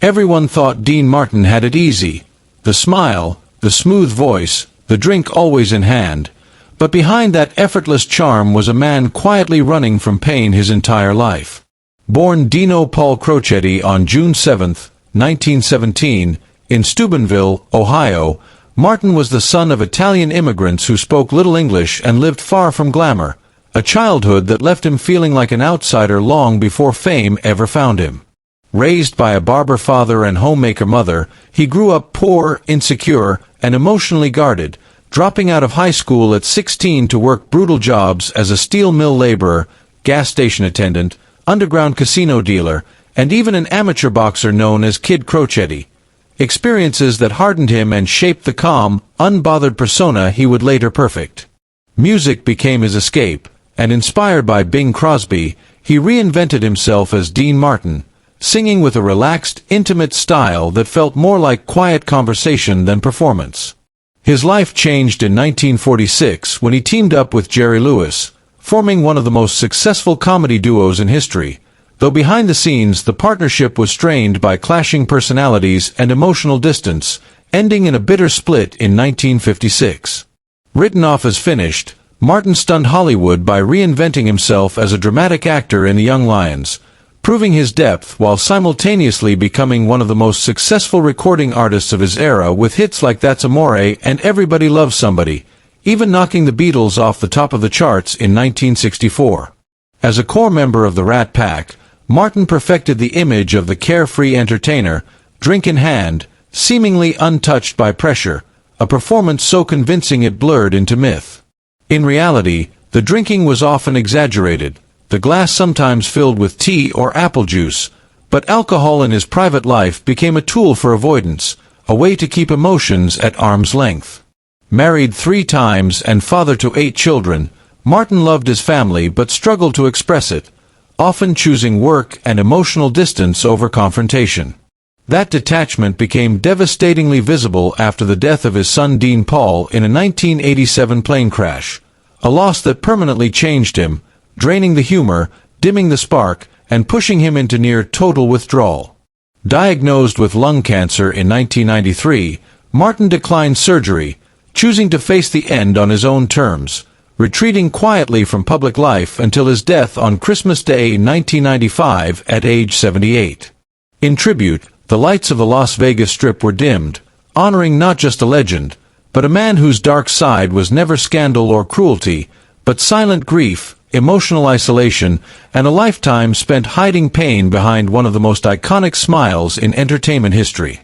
Everyone thought Dean Martin had it easy. The smile, the smooth voice, the drink always in hand. But behind that effortless charm was a man quietly running from pain his entire life. Born Dino Paul Crocetti on June 7, 1917, in Steubenville, Ohio, Martin was the son of Italian immigrants who spoke little English and lived far from glamour, a childhood that left him feeling like an outsider long before fame ever found him. Raised by a barber father and homemaker mother, he grew up poor, insecure, and emotionally guarded, dropping out of high school at 16 to work brutal jobs as a steel mill laborer, gas station attendant, underground casino dealer, and even an amateur boxer known as Kid Crocetti. Experiences that hardened him and shaped the calm, unbothered persona he would later perfect. Music became his escape, and inspired by Bing Crosby, he reinvented himself as Dean Martin, singing with a relaxed, intimate style that felt more like quiet conversation than performance. His life changed in 1946 when he teamed up with Jerry Lewis, forming one of the most successful comedy duos in history, though behind the scenes the partnership was strained by clashing personalities and emotional distance, ending in a bitter split in 1956. Written off as finished, Martin stunned Hollywood by reinventing himself as a dramatic actor in The Young Lions, proving his depth while simultaneously becoming one of the most successful recording artists of his era with hits like That's Amore and Everybody Loves Somebody, even knocking the Beatles off the top of the charts in 1964. As a core member of the Rat Pack, Martin perfected the image of the carefree entertainer, drink in hand, seemingly untouched by pressure, a performance so convincing it blurred into myth. In reality, the drinking was often exaggerated, the glass sometimes filled with tea or apple juice, but alcohol in his private life became a tool for avoidance, a way to keep emotions at arm's length. Married 3 times and father to 8 children, Martin loved his family but struggled to express it, often choosing work and emotional distance over confrontation. That detachment became devastatingly visible after the death of his son Dean Paul in a 1987 plane crash, a loss that permanently changed him, draining the humor, dimming the spark, and pushing him into near total withdrawal. Diagnosed with lung cancer in 1993, Martin declined surgery, choosing to face the end on his own terms, retreating quietly from public life until his death on Christmas Day 1995 at age 78. In tribute, the lights of the Las Vegas Strip were dimmed, honoring not just a legend, but a man whose dark side was never scandal or cruelty, but silent grief, emotional isolation, and a lifetime spent hiding pain behind one of the most iconic smiles in entertainment history.